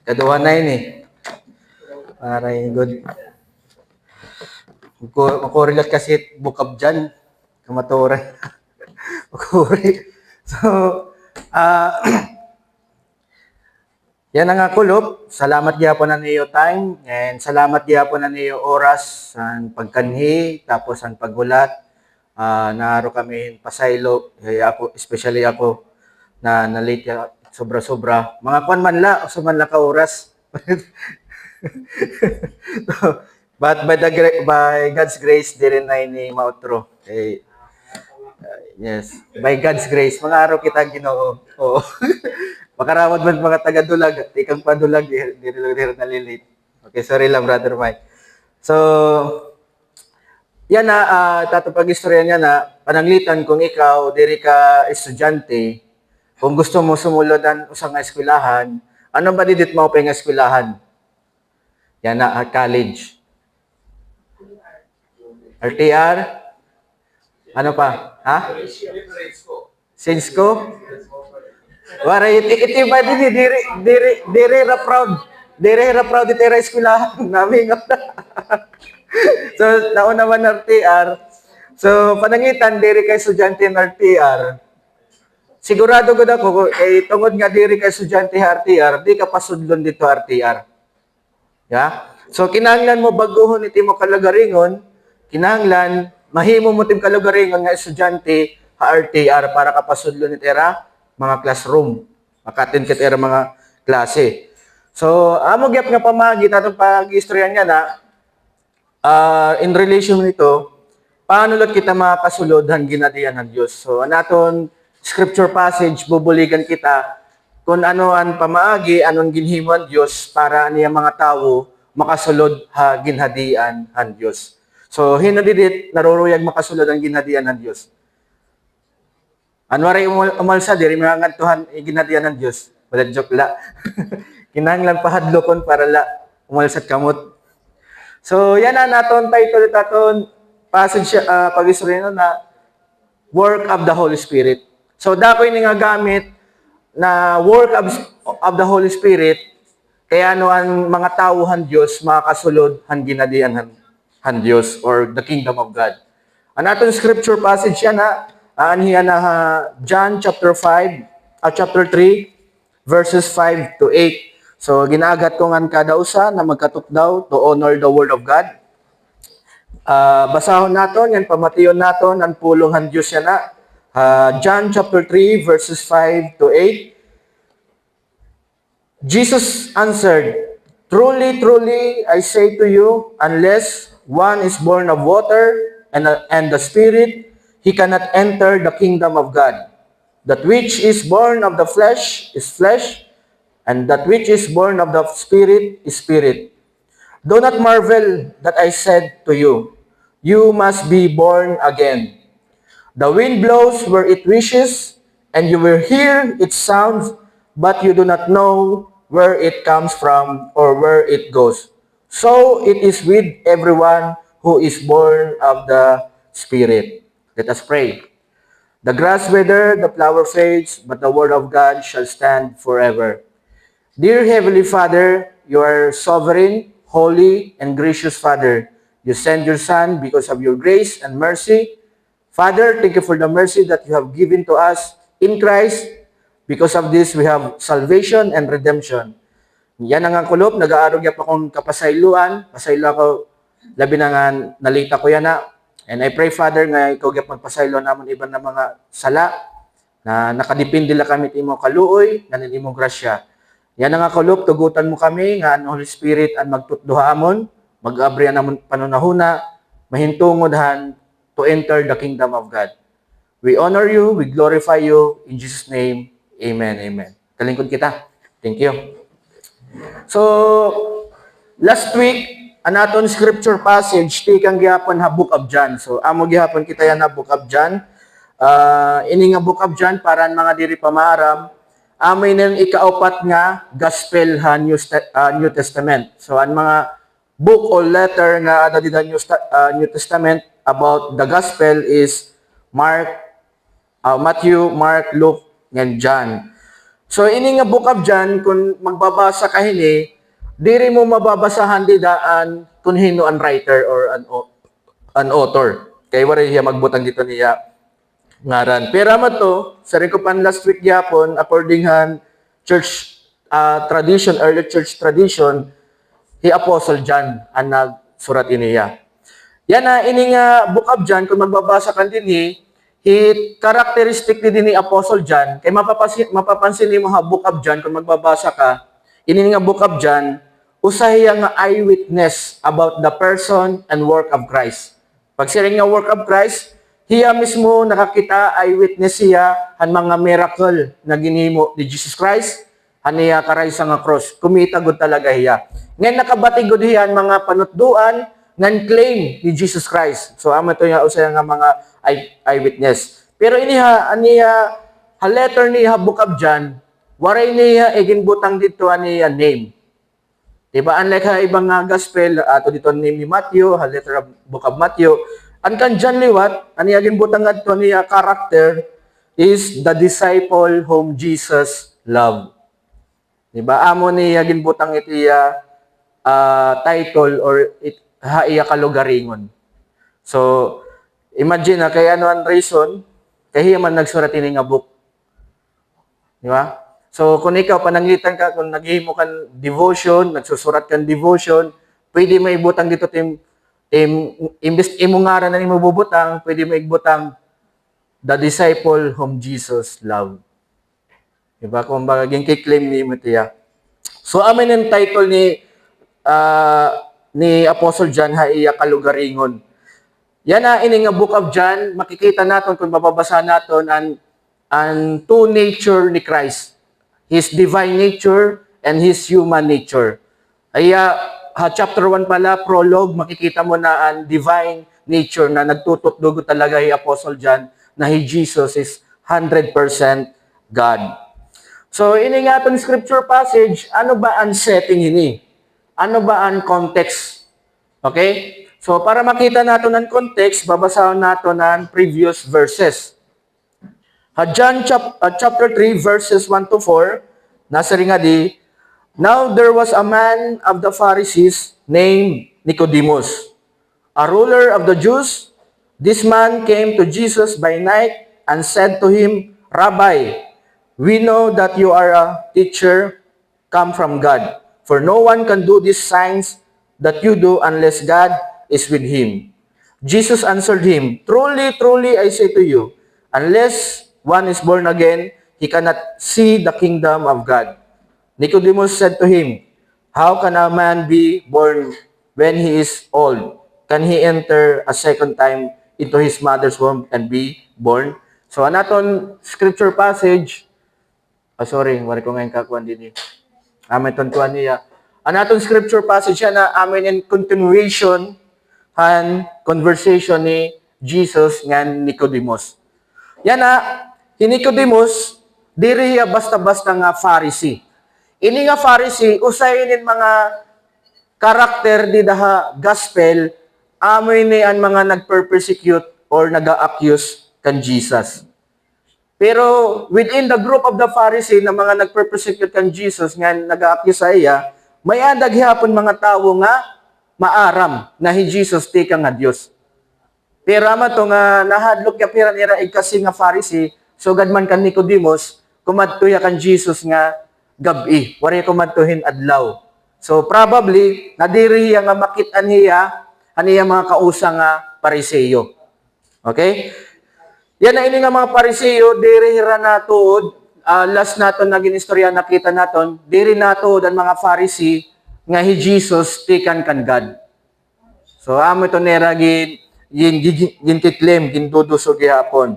Kaduha na yun eh. Para good. Makorelate kasi bukab dyan. Kamatura. Makuri. So, ah, yan ang nga kulop. Salamat gyapon na niyo time and salamat gyapon na niyo oras ang pagkanhi tapos ang paggulat. Naaro kami pasaylo, ako especially ako na late sobra-sobra. Mga kwan man la, sa man la ka oras. But by God's grace, di rin na ini mautro. Yes, by God's grace, mga araw kita Ginoo. Oo. Makarawad man mga taga-dulag, ikang padulag, di rin nalilate. Okay, sorry lang, Brother Mike. So, yan na, tatapag-istorya niya na, pananglitan kung ikaw, diri ka estudyante, kung gusto mo sumulodan usang eskwelahan, ano ba didit mo pa yung eskwelahan? Yan na, college. RTR? Ano pa? Ha? Sinsko? Wala, iti ba din, diri ra proud. Diri ra proud iti ra eskwelahan namin. So, nauna man RTR. So, panangitan, diri kay estudyante ng RTR. Sigurado ko na ko, tungod nga diri kay estudyante RTR, di ka pasudlon dito RTR. Yeah? So, kinahanglan mo baguhon iti mo kalagaringon, kinahanglan, mahimo mo tim kalagaringon nga estudyante RTR para kapasudlon iti era mga classroom. Makatin ket era mga klase. So, amo gyap nga pamagi tatong pag-istorya niya na in relation nito, paano lang kita makasulod ang ginadiyan ng Diyos. So, anaton scripture passage, bubuligan kita kung ano ang pamaagi, anong ginhimo ang Diyos para niya mga tao makasulod ha ginhadian ang Diyos. So, hinadidit, naruruyag makasulod ang ginhadian ng Diyos. Anwari umalsa, diri mga ngantuhan ginhadian ng Diyos. Wala joke la. Kinahanglan pahadlokon para la umalsat kamot. So, yan na naton title taton passage pag-istorya na work of the Holy Spirit. So, dako ini nga gamit na work of the Holy Spirit kaya ano ang mga tao han Dios makasulod han ginadian han Dios or the kingdom of God. Ang aton scripture passage yan anhiya na John chapter 5 chapter 3 verses 5 to 8. So, ginagat ko ngan kada usa na magkatupdaw to honor the word of God. Basahon naton, yan pamation naton, ang pulong han Diyos yan na. John chapter 3 verses 5 to 8. Jesus answered, "Truly, truly, I say to you, unless one is born of water and the Spirit, he cannot enter the kingdom of God. That which is born of the flesh is flesh, and that which is born of the Spirit is spirit. Do not marvel that I said to you, you must be born again. The wind blows where it wishes, and you will hear its sound, but you do not know where it comes from or where it goes. So it is with everyone who is born of the Spirit." Let us pray. The grass withers, the flower fades, but the word of God shall stand forever. Dear Heavenly Father, you are sovereign, holy, and gracious Father. You send your Son because of your grace and mercy. Father, thank you for the mercy that you have given to us in Christ. Because of this, we have salvation and redemption. Yan ang kulop, nag-aarog yap akong kapasayluan. Pasaylo ako, labi na nga, nalita ko yan na. And I pray, Father, nga ikaw gyap magpasaylo namon iban na mga sala na nakadipindi la kami timo kaluoy, nanin imong grasya. Yan nga kulop, tugutan mo kami nga ang Holy Spirit ang magtutduhamon, mag-abriya namon panunahuna, mahintungod to enter the kingdom of God. We honor you, we glorify you, in Jesus' name, amen, amen. Kalingkod kita. Thank you. So, last week, anaton scripture passage, tikang gihapon ha Book of John. So, amo gihapon kita yan na Book of John. Ini nga Book of John, para mga diri pamaram, amoy nang ikaapat nga Gospel ha New Testament. So, ang mga book or letter nga ada di New Testament about the Gospel is Matthew, Mark, Luke, and John. So, ini nga book of John, kung magbabasa ka hini, diri mo mababasahan di daan kung hino an writer or an author. Kaya wala siya magbutang dito niya ngaran. Pero to, sa rin ko pan last week yapon, according han church tradition, early church tradition, si Apostle John ang nagsurat iniya. Yan na, ini nga book of John, kung magbabasa ka din characteristic din ni Apostle John, kay mapapansin mo ha book of John, kung magbabasa ka, ini nga book of John, usahay nga eyewitness about the person and work of Christ. Pag siya nga work of Christ, hiya mismo nakakita, eyewitness siya, han mga miracle na ginhimo ni Jesus Christ, haniya karay sa nga cross. Kumita gud talaga hiya. Ngayon nakabatigod hiya mga panutduan, ngan claim ni Jesus Christ. So amo to nga usay nga mga eyewitness. Pero aniha letter ni book of John, waray niya iginbutang dito aniya name. Diba? Unlike ha ibang gospel, ato dito name ni Matthew, letter of book of Matthew, ang kan John liwat, aniya ginbutang dito niya character is the disciple whom Jesus loved. Diba? Amo niya ginbutang itiya title or iya kalugaringon. So, imagine kay ano ang reason, kaya man nagsurat ini nga book. Di ba? So, kung ikaw pananglitan ka, kung naghihimo kan devotion, nagsusurat kan devotion, pwede may butang dito imbis imungaran na ni mabubutang, pwede may butang the disciple whom Jesus loved. Di ba? Kung bagaging kiklaim ni Mutiya. So, amin ang title ni Apostle John iya kalugaringon. Yan na ini nga book of John, makikita naton kung mababasa naton ang two nature ni Christ. His divine nature and his human nature. Chapter 1 pala, prologue, makikita mo na ang divine nature na nagtututdugo talaga si Apostle John na si Jesus is 100% God. So, ini nga itong scripture passage, ano ba ang setting ini? Ano ba ang context? Okay? So, para makita natin ang context, babasahin natin ang previous verses. John chapter 3, verses 1 to 4, nasa rin nga di, now there was a man of the Pharisees named Nicodemus, a ruler of the Jews. This man came to Jesus by night and said to him, Rabbi, we know that you are a teacher come from God, for no one can do these signs that you do unless God is with him. Jesus answered him, truly, truly, I say to you, unless one is born again, he cannot see the kingdom of God. Nicodemus said to him, how can a man be born when he is old? Can he enter a second time into his mother's womb and be born? So, anaton scripture passage, wari ko ngayon kakuan din. Amin ton kuan niya. Anaton scripture passage na amin in continuation han conversation ni Jesus ngan Nicodemus. Yan na, si Nicodemus, diri basta-basta nga Pharisee. Ini nga Pharisee, usayin mga karakter di daha gospel, amoy ni ang mga nagper-persecute or nag-accuse kan Jesus. Pero within the group of the Pharisee na mga nagper-persecute kan Jesus nga nag-accuse sa iya, may adag hapon mga tao nga maaram na hi Jesus tika nga Dios. Pero to nga nahadlok ya pira nira kasi nga Pharisee, so gadman kan Nicodemus, kumadtuya kan Jesus nga gabi, wari kumadtuhin adlaw. So probably nadiri nga makit-an hiya aniya mga kausa nga Pariseo. Okay? Yan na ini nga mga Pariseo, diri hira natuod, last naton naging istorya nakita naton, diri natuod ang mga Pharisee nga hi Jesus tikan kan God. So amo ito nera gintiklem, ginduduso gihapon.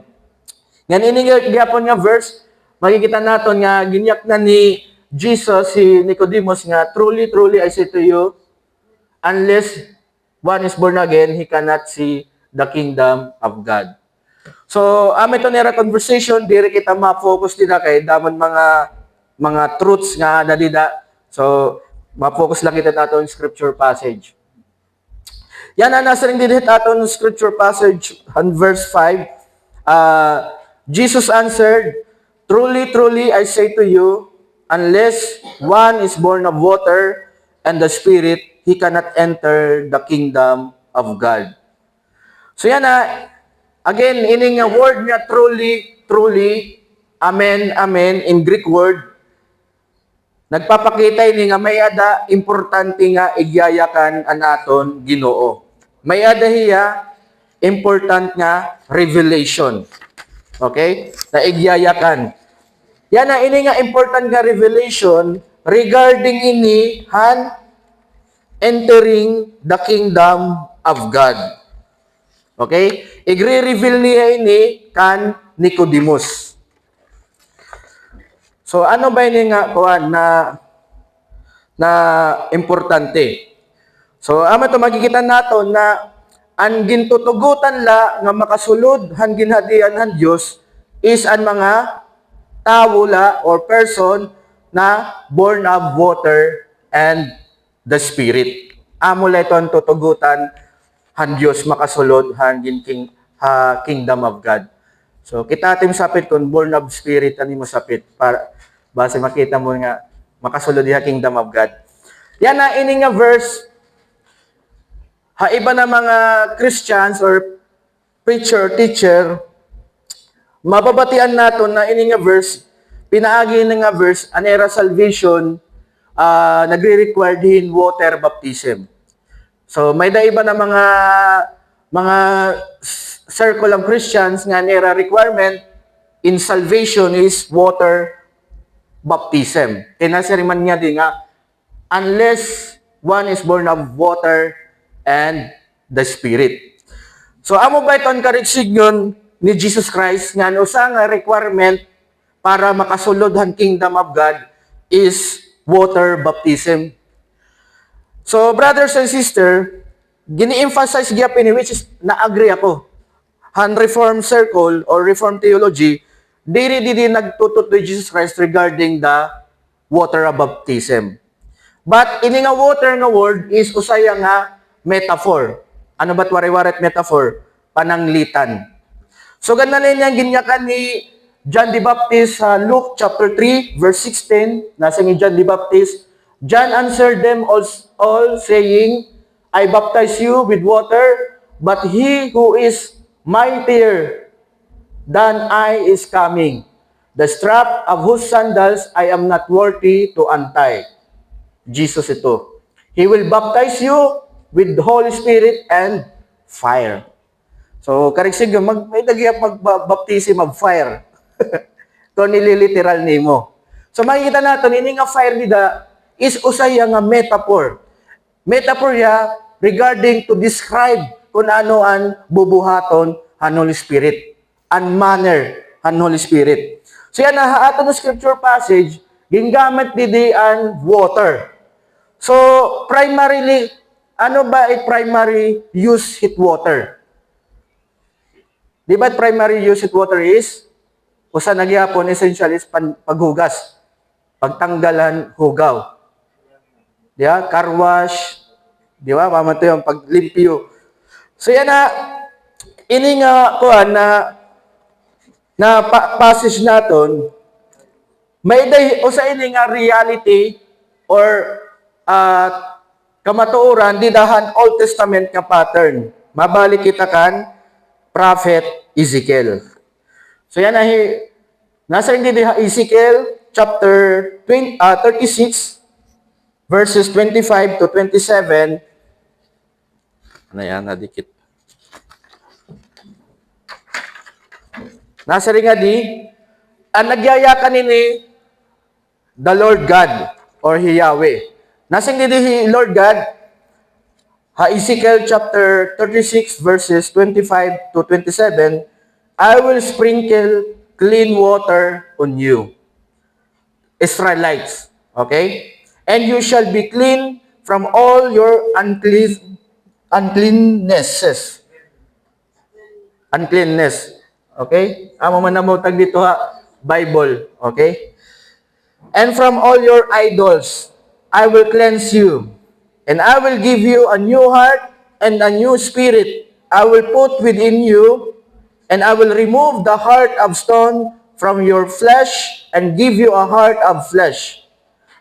Ngan ini gihapon nga verse, makikita naton nga ginyak na ni Jesus si Nicodemus nga, truly, truly, I say to you, unless one is born again, he cannot see the kingdom of God. So, amo ito nera conversation, diri kita ma-focus din kay damon mga truths nga nadida. So, ma-focus lang kita natin scripture passage. Yan na nasa rin din aton scripture passage on verse 5. Jesus answered, truly, truly, I say to you, unless one is born of water and the Spirit, he cannot enter the kingdom of God. So yan na, again, ini nga word nga truly, truly, amen, amen, in Greek word, nagpapakita ini nga may ada importante nga igyayakan anaton Ginoo. May ada hiya important nga revelation. Okay? Na igyayakan. Yan na ini nga important nga revelation regarding ini han entering the kingdom of God. Okay? Igre-reveal niya ini kan Nicodemus. So ano ba ini nga kuan na importante? So ama to makikita nato na ang gintutugutan la nga makasulod han ginhadian han Dios is ang mga tao la or person na born of water and the Spirit. Amo la ito ang tutugutan han Dios makasulod han kingdom of God. So kita ating sapit kung born of Spirit ani mo sapit para base makita mo nga makasulod diha kingdom of God. Yan na ini nga verse ha iba na mga Christians or preacher, teacher, mababatian nato na ini nga verse, pinaagi na nga verse, anera salvation, nagre-require din water baptism. So may iba na mga circle of Christians nga anera requirement in salvation is water baptism. Kinasiriman niya din nga, unless one is born of water and the Spirit. So, amo ba itong karigsignon ni Jesus Christ nga usa nga requirement para makasulod ang kingdom of God is water baptism. So, brothers and sisters, gini-emphasize gyapon which is na-agree ako. Han Reformed Circle or Reformed Theology, diri nagtutut ni Jesus Christ regarding the water baptism. But ini nga water nga word is usaya nga metaphor. Ano ba't wari-warit metaphor? Pananglitan. So, ganun na ginyakan ni John the Baptist sa Luke chapter 3, verse 16, nasa ni John the Baptist, John answered them all saying, I baptize you with water, but he who is mightier than I is coming, the strap of whose sandals I am not worthy to untie. Jesus ito. He will baptize you with the Holy Spirit and fire. So, karigsig may nagyap magbaptism of fire. Ito nililiteral nimo. So, makikita natin, ini nga fire nida is usaya nga metaphor. Metaphor ya regarding to describe kung ano ang bubuhaton ang Holy Spirit. Ang manner ang Holy Spirit. So, yan na ato ng scripture passage, gingamit didi ang water. So, primarily, ano ba ay primary use heat water? Di ba primary use heat water is? Usa nagyapon essential is paghugas. Pagtanggalan hugaw. Di ba? Car wash. Di ba? Pamato yung paglimpyo. So yan na, ini nga kuan na passage naton, may usa ini nga reality or kamatuoran di dahan Old Testament nga pattern. Mabalik kita kan Prophet Ezekiel. So yan nasa hindi diha Ezekiel chapter 36 verses 25 to 27. Ano yan, nadikit. Nasa rin nga di, ang nagyayakan ini the Lord God or Yahweh. Nasing di Lord God, Ezekiel chapter 36 verses 25 to 27, I will sprinkle clean water on you, Israelites. Okay? And you shall be clean from all your uncleannesses. Uncleanness. Okay? Amo man na mo tag dito Bible. Okay? And from all your idols, I will cleanse you, and I will give you a new heart and a new spirit I will put within you, and I will remove the heart of stone from your flesh and give you a heart of flesh.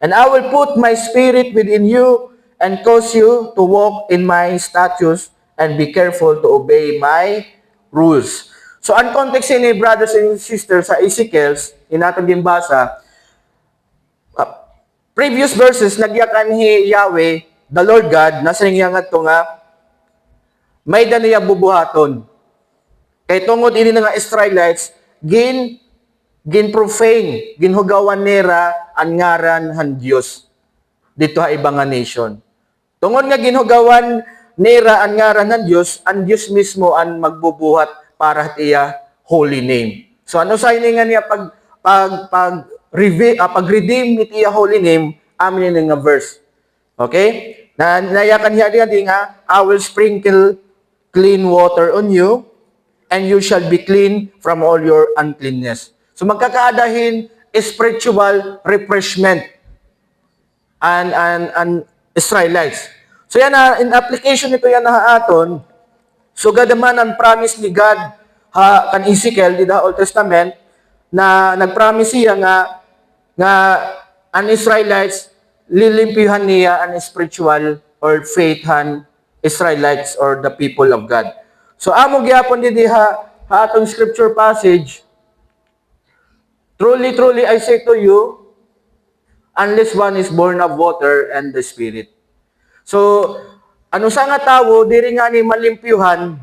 And I will put my spirit within you and cause you to walk in my statutes and be careful to obey my rules. So, ang context ni brothers and sisters sa Ezekiel, inatong gimbasa, previous verses, nagyakan ni Yahweh, the Lord God, nasa nga nga, may daniya bubuhaton. Kay tungod ini nga Israelites, profane, ginhugawan nera ang ngaran han Dios dito ha ibang nga nation. Tungod nga ginhugawan nera ang ngaran han Dios, ang Dios mismo ang magbubuhat para tiya holy name. So ano sa ini nga niya pag-redeem ni tiya holy name, amin nga verse. Okay? Nayakan niya nga, I will sprinkle clean water on you, and you shall be clean from all your uncleanness. So magkakaadahin spiritual refreshment and Israelites. So yan in application nito yan na aton, so gadaman ang promise ni God kan Ezekiel di the Old Testament na nagpromise siya nga ang Israelites lilimpihan niya ang spiritual or faithan Israelites or the people of God. So amo gyapon di ha atong scripture passage, truly, truly I say to you, unless one is born of water and the Spirit. So, ano sa nga tawo, diri nga ni malimpyuhan,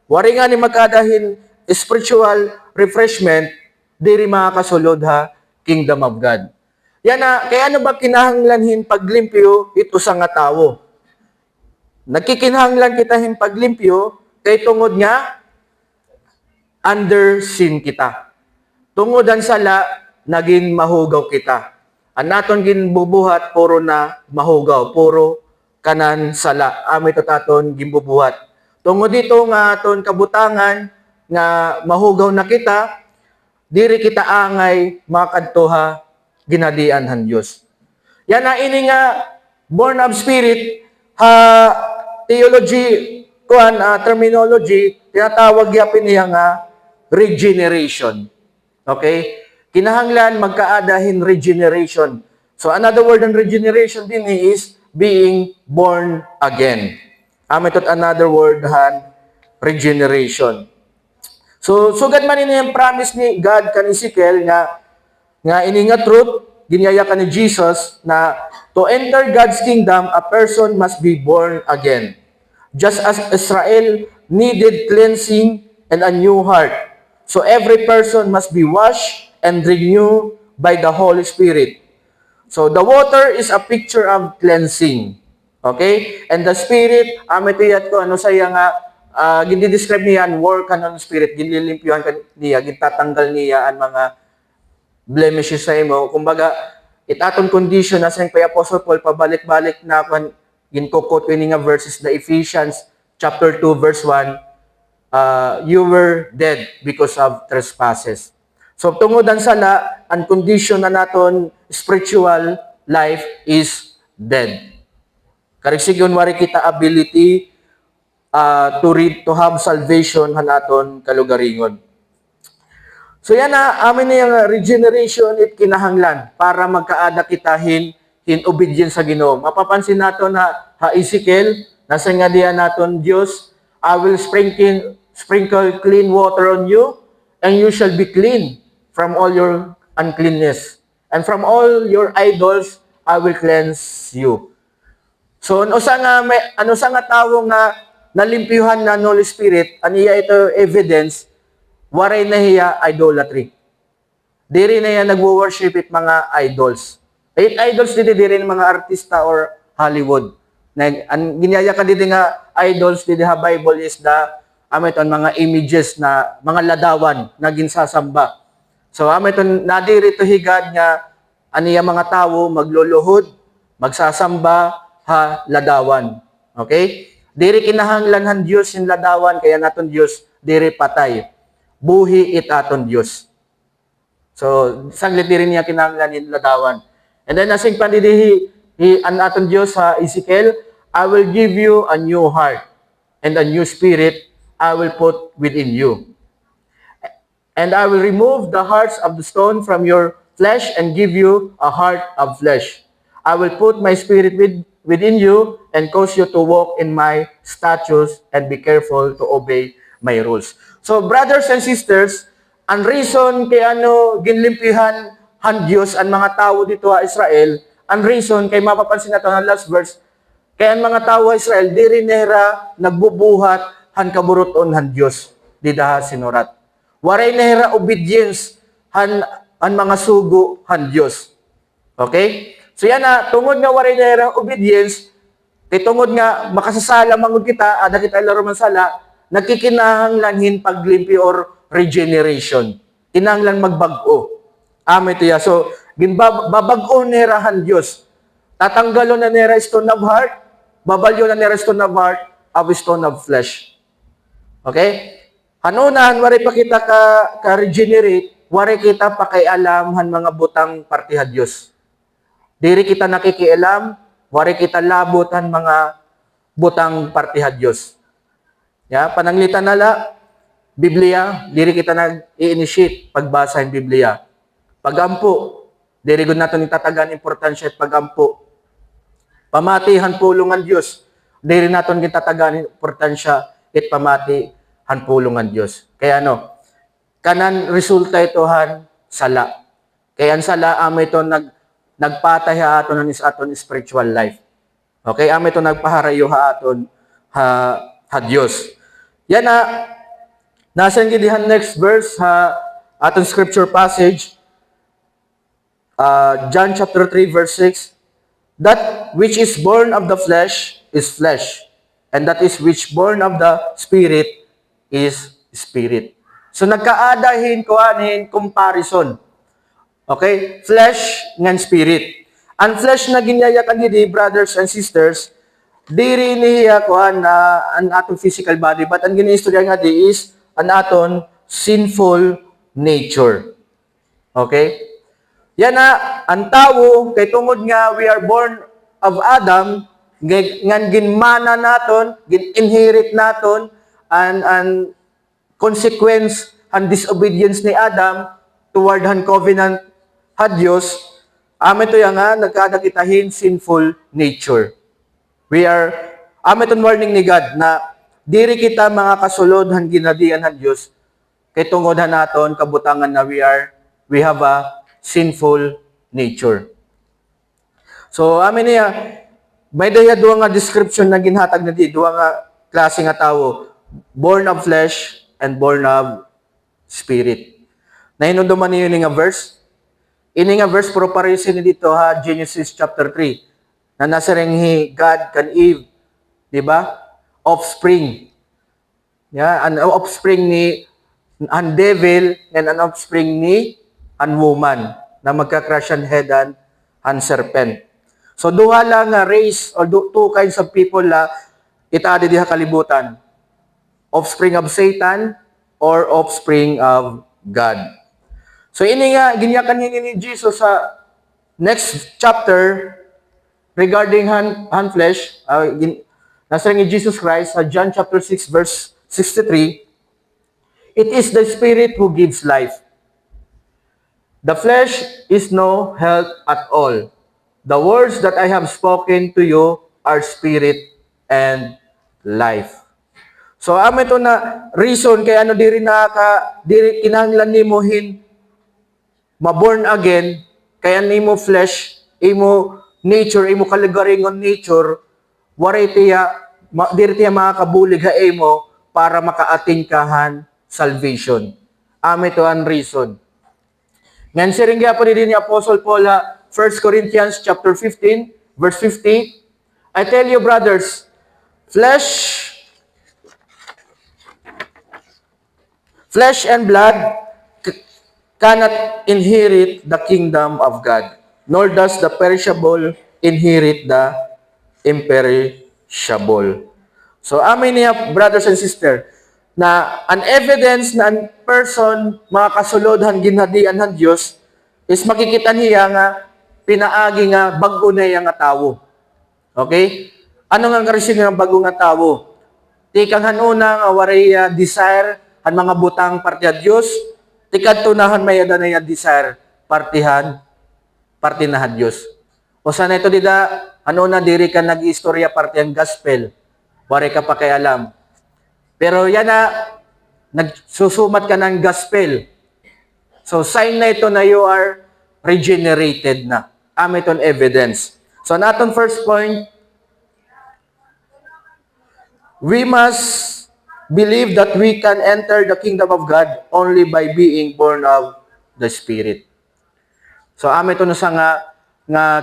wari nga ni magkadahin spiritual refreshment, diri makakasulod ha, kingdom of God. Yan na, kaya ano ba kinahanglanhin paglimpyo, ito sa nga tawo. Nagkikinahanglan kita hin paglimpyo, kay tungod nga, under sin kita. Tungod ang sala, naging mahugaw kita. Ang naton ginbubuhat, puro na mahugaw, puro kanan sala. Amay taton ginbubuhat. Tungod dito nga aton kabutangan, nga mahugaw na kita, diri kita angay, makadtoha, ginadian han Diyos. Yan na ini nga, born of spirit, theology, terminology, tinatawag yapin niya nga regeneration. Okay? Kinahanglan magkaadahin regeneration. So another word on regeneration din is being born again. Ito another word han regeneration. So sugad man ini yung promise ni God kan Ezekiel nga ini nga truth ginyaya ka ni Jesus na to enter God's kingdom a person must be born again. Just as Israel needed cleansing and a new heart, so every person must be washed and renewed by the Holy Spirit. So the water is a picture of cleansing. Okay? And the Spirit, amitiyat ko, ano saya nga, gindi-describe niya ang work ng Spirit, ginilimpyuhan niya, gintatanggal niya ang mga blemishes sa imo. Kumbaga, itaton condition na sa kay Apostle Paul, pabalik-balik na kung ginkokot ko nga verses na Ephesians chapter 2 verse 1, you were dead because of trespasses. So tungod ang sala, ang condition na naton spiritual life is dead. Karigsigon wari kita ability to have salvation hanaton kalugaringon. So yan na, amin na yung regeneration it kinahanglan para magkaada kita in obedience sa Ginoo. Mapapansin nato na Ezekiel, nasa nga diyan naton Diyos, I will sprinkle clean water on you, and you shall be clean from all your uncleanness. And from all your idols, I will cleanse you. So ano sa nga tawo nga nalimpyuhan na Holy Spirit, aniya ito evidence, waray na hiya idolatry. Diri na yan nagwo-worship it mga idols. Idols diri mga artista or Hollywood. Ang ginyaya ka dito nga idols dito ha Bible is the mga images na mga ladawan na ginsasamba. So nadiri to higad nga aniya mga tawo magluluhod, magsasamba ha ladawan. Okay? Diri kinahanglan han Dios in ladawan kaya naton Dios diri patay. Buhi it aton Dios. So saglit diri niya kinahanglan in ladawan. And then asing pandidihi an aton Dios sa Ezekiel, I will give you a new heart and a new spirit I will put within you. And I will remove the hearts of the stone from your flesh and give you a heart of flesh. I will put my spirit within you and cause you to walk in my statutes and be careful to obey my rules. So brothers and sisters, ang reason kay ano ginlimpihan han Diyos ang mga tao dito sa Israel, ang reason kay mapapansin nato ang last verse, kaya ang mga tao sa Israel, di rin nera nagbubuhat han kaburuton han Diyos, di daha sinurat. Waray nera obedience han mga sugo han Diyos. Okay? So yan na, tungod nga waray nera obedience, kay tungod nga makasasala mangod kita, ada kita laro man sala, nagkikinahanglanhin paglimpi or regeneration. Kinahanglan magbago. Amen to ya. So, babago nera han Diyos. Tatanggalo na nera stone of heart, babalyo na nera stone of heart, of stone of flesh. Okay? Hanunan, wari pa kita ka-regenerate, wari kita pakialam han mga butang partiha Diyos. Diri kita nakikialam, wari kita labot han mga butang partiha Diyos. Ya, pananglitan nala, Biblia, diri kita nag-i-initiate pagbasa ng Biblia. Pagampo, diri gud naton itatagan importansya at pagampo. Pamatihan pulungan Dios, diri naton gitatagan importansya at pamati han pulungan Dios. Kaya ano, kanan resulta ito han sala. Kaya ang sala amo ito nagpatay ha aton ng aton spiritual life. Okay, amo ito nagpaharayo ha aton ha Dios. Yan na nasa gidihan next verse ha aton scripture passage, John chapter 3 verse 6. That which is born of the flesh is flesh, and that is which born of the spirit is spirit. So nagkaadahin ko anin comparison. Okay? Flesh ngan spirit. Ang flesh na ginyayakan diri, brothers and sisters, diri niya ko an atong physical body, but ang giniistorya nga di is an aton sinful nature. Okay? Yan na, ang tao, kay tungod nga we are born of Adam, ngan ginmana naton, gin-inherit naton, and consequence and disobedience ni Adam toward han covenant had Diyos, amin to nga, nagkadakitahin sinful nature. We are, amin itong warning ni God na diri kita mga kasulod han ginadian han Diyos, kay tungod han naton, kabutangan na we have a sinful nature. So, amin niya, may daya duwa nga description na ginhatag na di, duwa nga klase nga tao, born of flesh and born of spirit. Nahinunduman niyo nga verse? Ini nga verse, pero parisin ni dito ha, Genesis chapter 3, na nasa ringhi God can Eve, di ba? Offspring. Yeah, an offspring ni an devil and an offspring ni an woman na magka-crush ang head and serpent. So duha lang nga race or two kinds of people la itaadi diha kalibutan. Offspring of Satan or offspring of God. So ini nga ginyakan ni Jesus sa next chapter regarding han flesh, nasa ni Jesus Christ sa John chapter 6 verse 63, it is the spirit who gives life. The flesh is no help at all. The words that I have spoken to you are spirit and life. So amo ito na reason kaya ano diri kinahanglan nimo ma-born again, kaya nimo flesh, imo nature, imo kalagaringon nature, waray tiya diri tiya makakabulig ha imo para makaating kahan salvation. Amo ito ang reason. Ngan siringga po ni Apostle Paul 1 Corinthians chapter 15 verse 50. I tell you brothers, flesh and blood cannot inherit the kingdom of God, nor does the perishable inherit the imperishable. So amin niya brothers and sisters, na an evidence na an person makasulodhan ginhadian ng Diyos is makikita niya nga pinaagi nga bago na nga tao. Okay? Ano nga karising nga bago nga tao? Tikang hanuna nga waray desire ang mga butang partya Diyos, Tikad tunahan may na yan desire, partinahan Diyos. O sana ito dida, ano na diri ka nag-istorya partihan gospel. Wari ka pa kay alam. Pero yan na, nagsusumat ka ng gospel. So sign na ito na you are regenerated na. Amiton evidence. So naton first point, we must believe that we can enter the kingdom of God only by being born of the Spirit. So ito na sa nga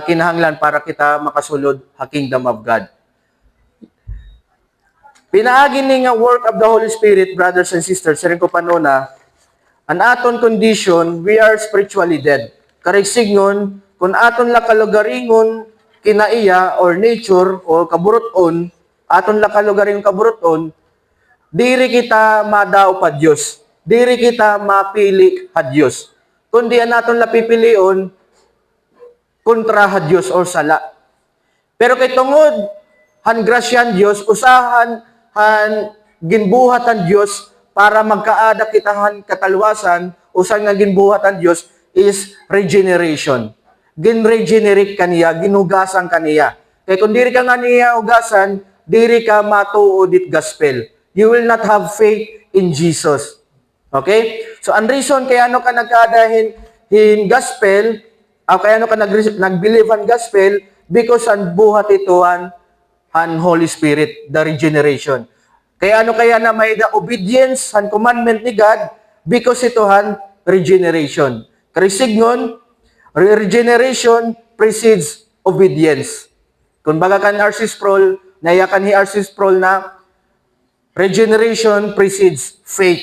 kinahanglan para kita makasulod sa kingdom of God. Pinaagi ni nga work of the Holy Spirit, brothers and sisters, sa rin ko panuna, an aton condition, we are spiritually dead. Karigsignon, kung aton la kalugaringon kinaiya or nature or kaburuton, aton la kalugaringon kaburuton, diri kita madaw pa Dios. Diri kita mapili ha Dios. Kundi naton la pipilion kontra ha Dios or sala. Pero kay tungod han grasyan Dios, usahan han ginbuhatan Dios para magkaada kita han katalwasan, usan nga ginbuhatan Dios is regeneration. Gin-regenerate kaniya, ginugasan kaniya. Kaya kung diri ka nga niya ugasan, diri ka matuod it gospel. You will not have faith in Jesus. Okay? So, ang reason kaya ano ka nagkadahin in gospel, kaya ano ka nag-believe in gospel, because ang buhat ito ang Holy Spirit, the regeneration. Kaya ano kaya na may the obedience, ang commandment ni God, because ito ang regeneration. Karisignon, regeneration precedes obedience. Kung baga kan R.C. Sproul, nayakan ni R.C. Sproul na regeneration precedes faith.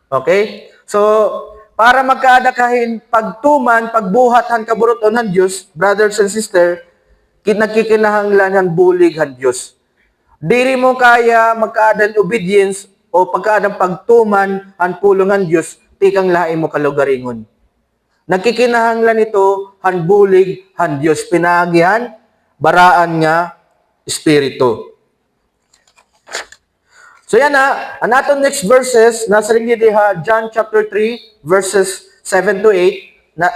Okay? So, para magkaadakahin pagtuman, pagbuhat han kaburuton han Diyos, brothers and sisters, nagkikinahanglan han bulig han Diyos. Diri mo kaya magkaadang obedience o pagkaadang pagtuman han pulong han Diyos, tikang lahi mo kalugaringon. Nagkikinahanglan ito han bulig han Diyos, pinagihan, baraan nga, Espiritu. So yan na, ang aton next verses, nasa rin diha, John chapter 3, verses 7 to 8, na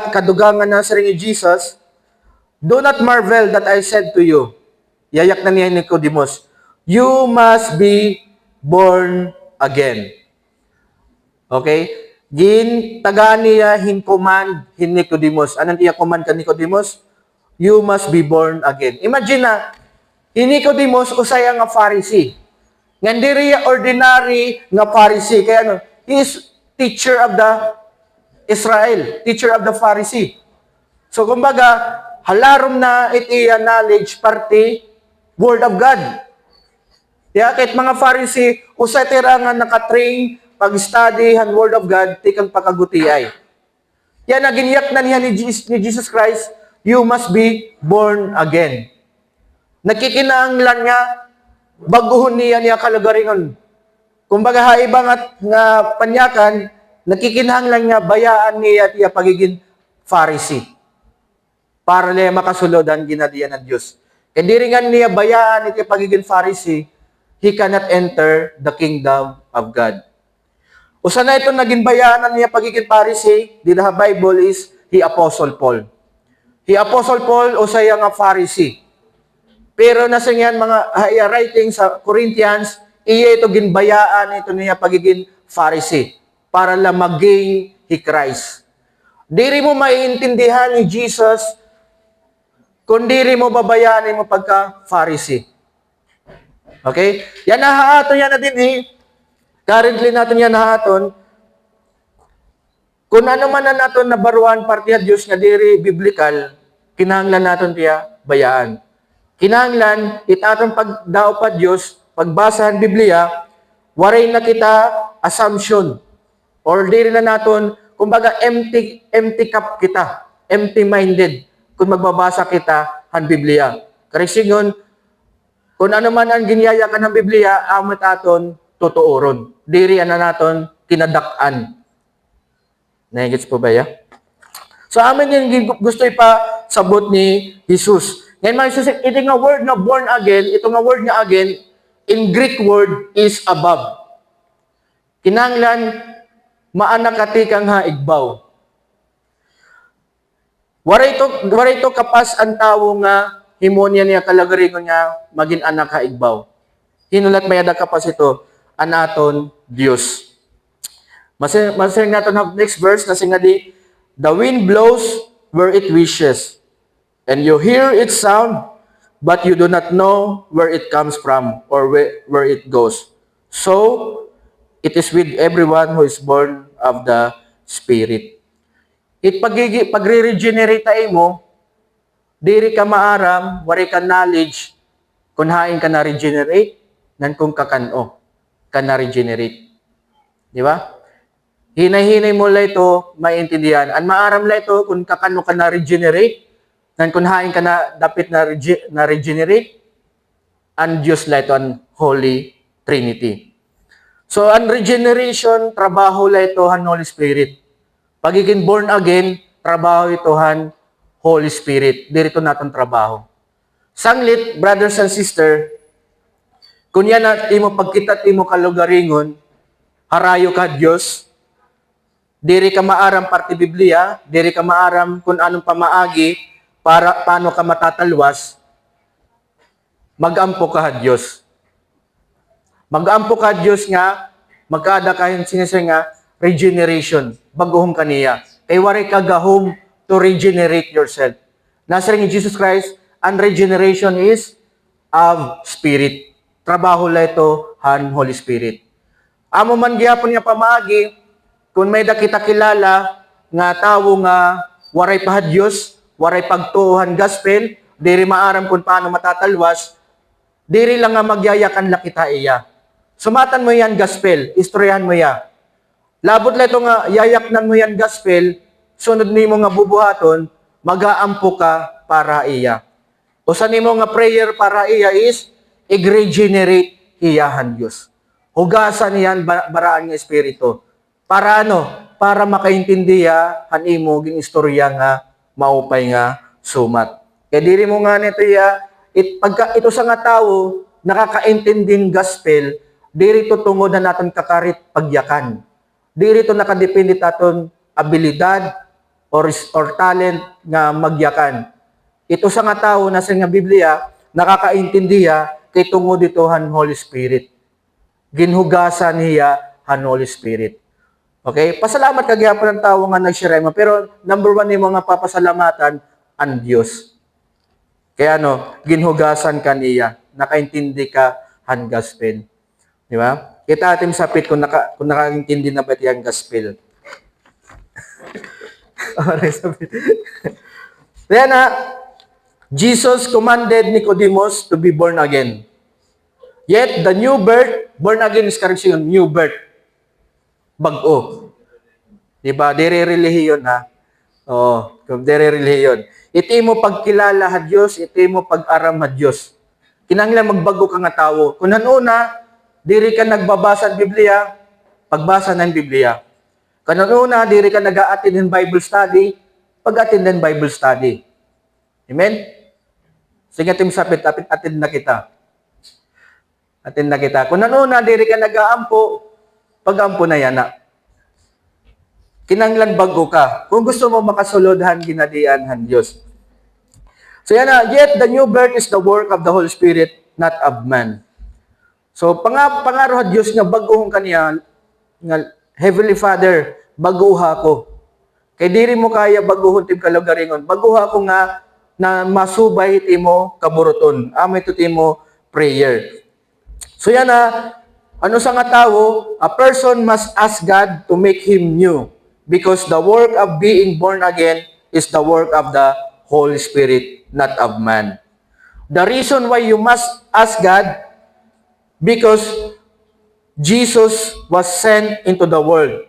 kadugangan na sa rin ni Jesus, do not marvel that I said to you, yayak na niya ni Nicodemus, you must be born again. Okay? Tagaan niya command hin Nicodemus. Anong iya command ka Nicodemus? You must be born again. Imagine na, Nicodemus usaya nga Pharisee. Nga diri ordinary nga Pharisee. Kaya ano, he is teacher of the Israel, teacher of the Pharisee. So kumbaga, halarom na itiya knowledge parte word of God. Kaya kahit mga Pharisee, usay tira nga nakatrain pag-study han word of God, tikang pakagutiay. Yan na giniyak na niya ni Jesus Christ, you must be born again. Nakikinahanglan nga, baguhon niya kalagaringon. Kumbaga haibang at nga panyakan, nakikinahanglan nga bayaan niya at pagiging Pharisee. Para niya makasulodan ginadiyan ng Diyos. Kaya di rin niya bayaan iti pagiging Pharisee, he cannot enter the kingdom of God. Usa na ito naging bayanan niya pagiging Pharisee, di na Bible is he Apostle Paul. He Apostle Paul, usaya nga Pharisee. Pero nasa yan mga writing sa Corinthians, iya ito ginbayaan ito niya pagiging Pharisee para lang mag-gain he Christ. Diri mo maiintindihan ni Jesus kung diri mo babayaan mo pagka Pharisee. Okay? Yan na haato yan na din currently natin yan nahaton, kung ano man na natin nabaruan partiya Diyos nga diri biblical, kinahanglan natin tiya bayaan. Kinahanglan, itaton pagdao pa Diyos, pagbasahan Biblia, waray na kita assumption. Or diri na natin, kumbaga empty cup kita, empty-minded, kung magbabasa kita han Biblia. Karisingon, kung ano man ang ginyaya ka ng Biblia, amat aton, totoo ron. Diri na naton kinadak-an. Nagigits po ba ya? So amin yung gusto ipasabot ni Jesus. Ngayon mga Jesus, ito nga word na born again, ito nga word nga again, in Greek word is above. Kinanglan, maanak kati kang ha igbaw. Waray to kapas ang tawo nga himonya niya kalagaringon nga maging anak ha igbaw. Hinulat mayada kapas ito anaton Dios. Masing naton have next verse kasi nga di, the wind blows where it wishes, and you hear its sound, but you do not know where it comes from or where it goes. So, it is with everyone who is born of the Spirit. Pagre-regenerate mo, diri ka maaram, wari ka knowledge, kung hain ka na regenerate, nan kung kakano, ka na regenerate. Di ba? Hinay-hinay mo la ito, maintindihan. Ang maaram la ito, kung kakano ka na regenerate, nan kung hain ka na dapit na regenerate, ang Diyos la ito, ang Holy Trinity. So, ang regeneration, trabaho la ito, ang Holy Spirit. Pagiging born again, trabaho ito, ang Holy Spirit. Dito natin trabaho. Sanglit, brothers and sisters, kung yan na imo pagkita imo kalugaringon, harayo ka Diyos, diri ka maaram parte Biblia, diri ka maaram kung anong pamaagi, para paano ka matatalwas, magampo ka Diyos. Magampo ka Diyos nga, magkada kahin sinisay nga, regeneration, baguhom kaniya. Kay wari ka gahom to regenerate yourself. Nasa rin ni Jesus Christ, ang regeneration is of Spirit. Trabaho la ito, han Holy Spirit. Amo man gihapon nga pamaagi, kung may dakita kilala, nga tawo nga, waray pa Diyos, waray pagtuuhan gospel, diri maaram kung paano matatalwas, diri lang nga magyayakan lakita iya. Sumatan mo yan gospel, istoryahan mo ya. Labot la ito nga, yayaknan mo yan gospel, sunod nimo nga bubuhaton, magaampo ka para iya. O sa nimo nga prayer para iya is, i-regenerate iyahan Diyos. Hugasan niyan baraan nga Espiritu. Para ano? Para makaintindiya han imo ging istorya nga maupay nga sumat. Kaya diri mo nga nito ya, pagka ito sa nga tawo, nakakaintinding gospel, diri to tungod na naton kakarit pagyakan. Diri to nakadepende taton abilidad or talent nga magyakan. Ito sa nga tawo na sa nga Biblia, nakakaintindiya kay tungod dito han Holy Spirit. Ginhugasan niya han Holy Spirit. Okay? Pasalamat ka gyapon ng tawo nga nagshare mo, pero number one ni mga papasalamatan ang Dios. Kaya ginhugasan ka niya, nakaintindi ka han gospel. Di ba? Kita ating sapit kung nakaintindi na ba yung gospel. Okay, sapit. Kaya Jesus commanded Nicodemus to be born again. Yet, the new birth, born again is correction, new birth. Bago. Diba? Dere relihiyon ha. Dere relihiyon. Iti mo pagkilala ha Diyos, iti mo pag-aram ha Diyos. Kinanglan magbago ka nga tawo. Kung nanuna, diri ka nagbabasa ng Biblia, pagbasa ng Biblia. Kung nanuna, diri ka nag-a-attend ng Bible study, pag-attend ng Bible study. Amen? Sige, Tim Sapit, attend na kita. Attend na kita. Kung nanuna, diri ka nag-aampo, pag-ampo na yan na. Kinanglan bago ka. Kung gusto mo makasulodhan, ginadian han Diyos. So yan yet the new birth is the work of the Holy Spirit, not of man. So pangaro ha Diyos nga baguhon kaniya, nga Heavenly Father, baguha ko. Kay diri mo kaya baguhon tim kalagaringon. Baguha ko nga na masubay timo kaburuton. Amay to timo prayer. So yan ano sa nga tawo, a person must ask God to make him new because the work of being born again is the work of the Holy Spirit, not of man. The reason why you must ask God, because Jesus was sent into the world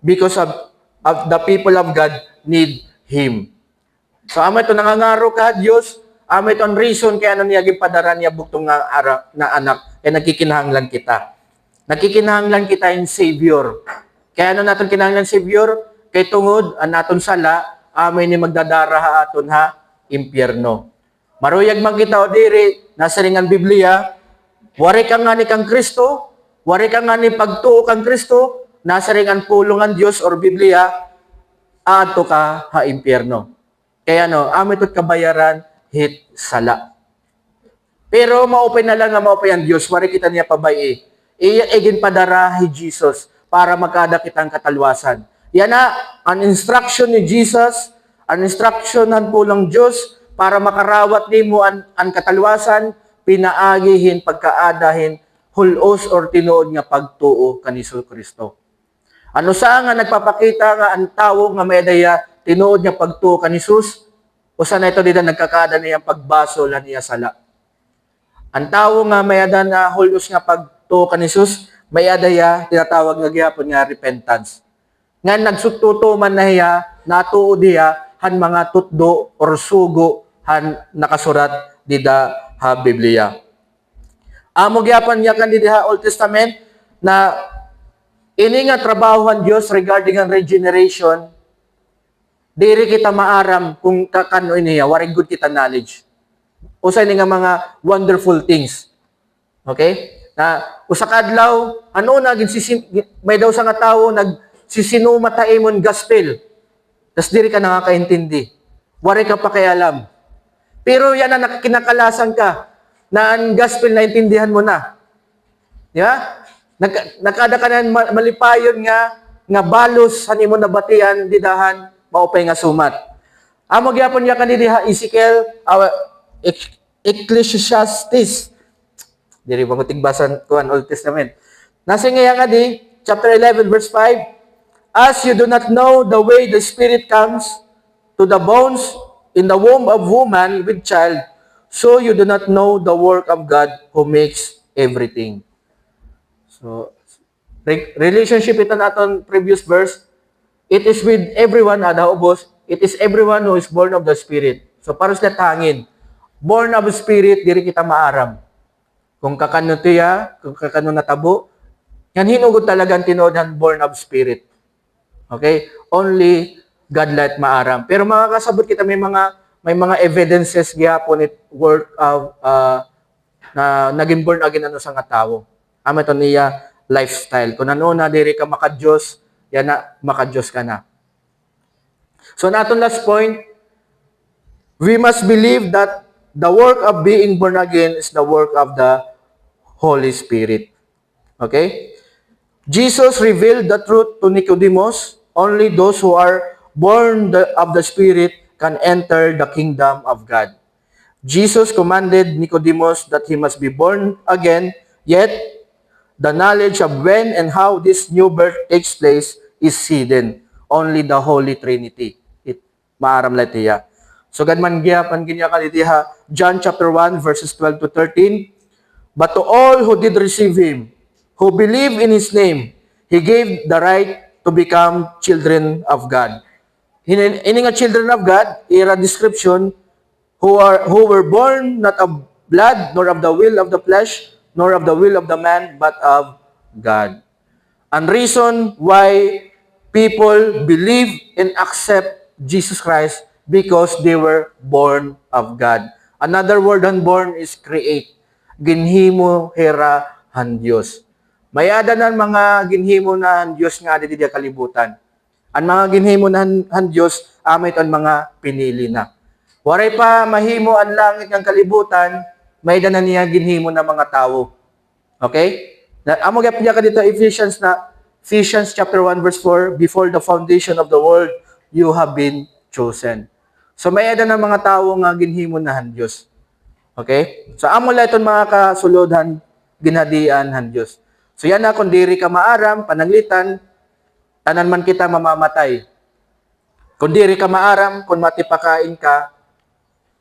because of the people of God need Him. So ito nangangaro ka Diyos, ito ang reason kaya niya gipadara niya buktong nga na anak, kaya nagkikinahanglan kita. Nagkikinahanglan kita in Savior. Kaya natin kinahanglan Savior, kay tungod, ang naton sala, ni magdadara ha aton ha, impyerno. Maruyag man kita o diri, nasa ringan Biblia, wari ka nga ni kang Kristo, wari ka nga ni pagtuo kang Kristo, nasa ring ang pulong ang Dios or Biblia, ato ka ha impyerno. Kaya amit at kabayaran hit sala. Pero maupay na lang nga maupay ang Diyos, wari kita niya pabay igin padara hi Jesus para magkada kitang katalwasan. Yan na, ang instruction ni Jesus, ang instruction ng pulang Diyos para makarawat ni mo ang katalwasan, pinaagihin, pagkaadahin, hulos or tinuod nga pagtuo kaniso Kristo. Ano sa nga nagpapakita nga ang tao nga may daya tinuod nga pagtuo kanisus, o sana ito dito nagkakada niya pagbasol niya sala. Ang tao nga may ada na hulos nga pagtuo kanisus, may adaya tinatawag nga gyapon nga repentance. Nga nagsugtuto man na hiya, natuo diya han mga tutdo or sugo han nakasurat dida ha Biblia. Amo gyapon niya kan dida Old Testament na ini nga trabaho ang Diyos regarding ang regeneration, diri kita maaram kung kakano iniya, waring good kita knowledge. Usa ini nga mga wonderful things. Okay? Na usa ka adlaw, may daw sa nga tawo nagsisinumataimon gospel. Tas diri ka nakakaintindi. Wari ka pa kay alam. Pero yan na kinakalasan ka na ang gospel na intindihan mo na. Yeah? Nakada ka na malipayon nga balos han imo nabatian didahan maupay nga sumat. Amo gyapon niya kandiha Ezekiel Ecclesiastes. Diri ba ko tigbasan ko ang Old Testament. Nasa nga di chapter 11 verse 5, as you do not know the way the Spirit comes to the bones in the womb of woman with child, so you do not know the work of God who makes everything. So, relationship ito natin previous verse, it is with everyone, adaubos, it is everyone who is born of the Spirit. So, para sila tangin. Born of the Spirit, diri kita maaram. Kung kakano tiya, kung kakano natabo, yan hinugod talagang tinodan born of Spirit. Okay? Only God light maaram. Pero mga kasabot kita, may mga evidences gyapon it work of na naging born again ano sa nga tawo. Amo ito niya lifestyle. Kung ano na, diri ka maka-Diyos, yan na, maka-Diyos ka na. So, naton last point, we must believe that the work of being born again is the work of the Holy Spirit. Okay? Jesus revealed the truth to Nicodemus. Only those who are born of the Spirit can enter the kingdom of God. Jesus commanded Nicodemus that he must be born again, yet the knowledge of when and how this new birth takes place is hidden. Only the Holy Trinity. Maaram latiya. So, ganman giyapan ginya kalitiha, John chapter 1, verses 12 to 13. But to all who did receive Him, who believe in His name, He gave the right to become children of God. Ini nga children of God, ira description, who were born not of blood, nor of the will of the flesh, nor of the will of the man, but of God. And reason why people believe and accept Jesus Christ, because they were born of God. Another word on born is create. Ginhimo hera han Dios. Mayada ng mga ginhimo na han Dios nga adi diya kalibutan. Ang mga ginhimo na han Dios, amit ang mga pinili na. Waray pa mahimo ang langit ng kalibutan, may dana niya ginhimo na mga tao. Okay? Amo gyapon ka dito Ephesians chapter 1 verse 4, before the foundation of the world, you have been chosen. So may ada ng mga tao nga ginhimo na han Dios. Okay? So amo la iton mga kasulodhan ginhadian han Dios. So yan na kung diri ka maaram, pananglitan, tanan man kita mamamatay. Kung diri ka maaram, kung matipakain ka,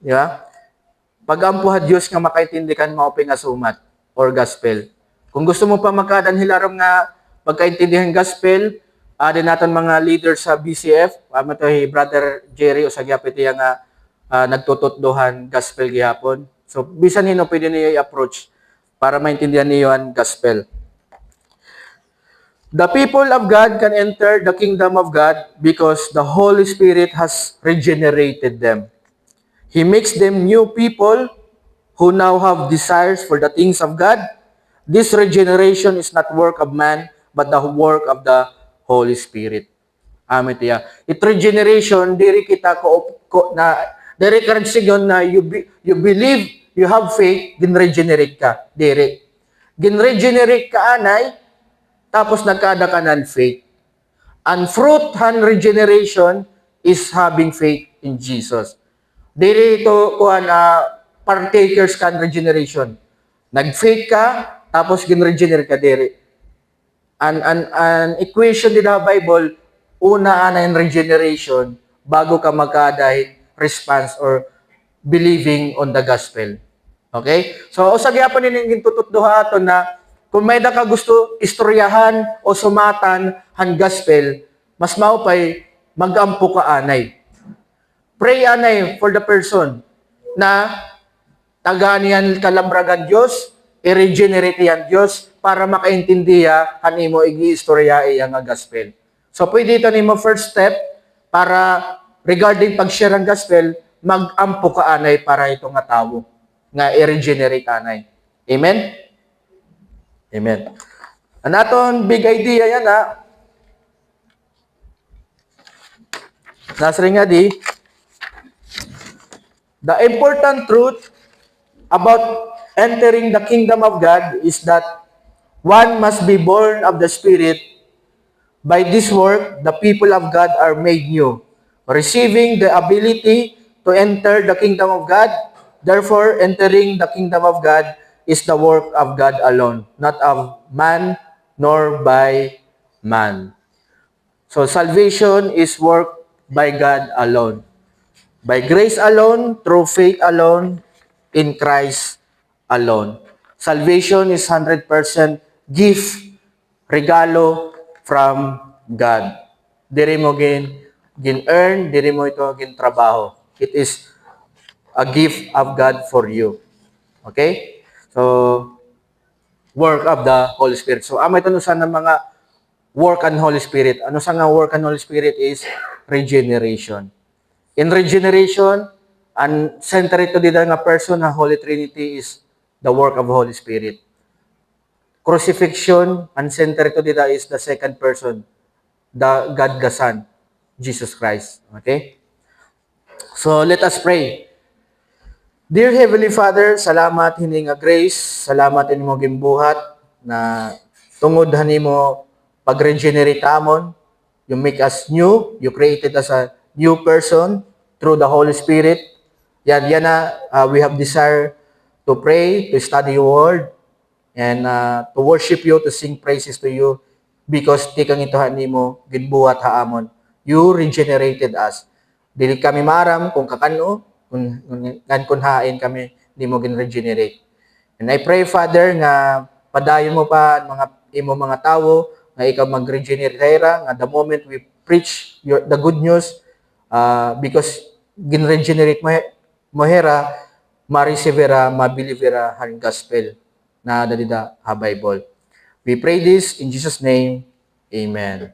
yeah? Pag-ampuha Dios nga makaintindi kan maupay nga sumat or gospel. Kung gusto mo pa magkadan hilarom nga pagkaintindihan gospel, din natin mga leaders sa BCF, to Brother Jerry o sa gyapit iya nga nagtututdohan gospel gihapon. So bisan hino pwede niyo i-approach para maintindihan niyo ang gospel. The people of God can enter the kingdom of God because the Holy Spirit has regenerated them. He makes them new people who now have desires for the things of God. This regeneration is not work of man, but the work of the Holy Spirit. Amen tiya. It regeneration, diri kita diri ka sigon na you believe, you have faith, gin-regenerate ka. Diri. Gin-regenerate ka anay, tapos nagkada ka ng faith. And fruit han regeneration is having faith in Jesus. Diri ito kuan partakers kan regeneration. Nag-faith ka, tapos gin-regenerate ka diri. An equation din sa Bible, una ana in regeneration bago ka magkaday response or believing on the gospel. Okay? So, usa gyapon ning gintutudduha ato na kung may da ka gusto istoryahan o sumatan han gospel, mas mao pay magampo ka anay. Pray anay for the person na taganian kalambragan Dios, i-regenerate yan Dios para makaintindiya kanimo igi-istorya iya nga gospel. So pwede ito nimo first step para regarding pag-share ang gospel, mag-ampo ka anay para ito nga tawo nga i-regenerate anay. Amen? Amen. Ang aton big idea yan Nasri nga di, the important truth about entering the kingdom of God is that one must be born of the Spirit. By this work, the people of God are made new, receiving the ability to enter the kingdom of God. Therefore, entering the kingdom of God is the work of God alone, not of man nor by man. So, salvation is work by God alone. By grace alone, through faith alone, in Christ alone. Salvation is 100% gift, regalo from God. Diri mo gin-earn, diri mo ito gin-trabaho. It is a gift of God for you. Okay? So, work of the Holy Spirit. So, amay ito sa mga work and Holy Spirit. Ano sa nga work and Holy Spirit is regeneration. In regeneration, ang center ito dito nga person na Holy Trinity is the work of Holy Spirit. Crucifixion, ang center ito dito is the second person, the God the Son, Jesus Christ. Okay? So, let us pray. Dear Heavenly Father, salamat hini nga grace, salamat ini mo gimbuhat na tungod mo pag-regenerate amon. You make us new, you created us a new person through the Holy Spirit. Yan na, we have desire to pray, to study your word, and to worship you, to sing praises to you, because di kang ituhan nimo ginbuhat haamon. You regenerated us. Dili kami maram kung kakano, kung hain kami, di mo gin-regenerate. And I pray, Father, nga padayon mo pa ang mga tao, nga ikaw mag-regenerate nga the moment we preach the good news, because gin-regenerate mo hera, ma-receiveera, ma-believera ang gospel na dalida ha Bible. We pray this in Jesus' name. Amen.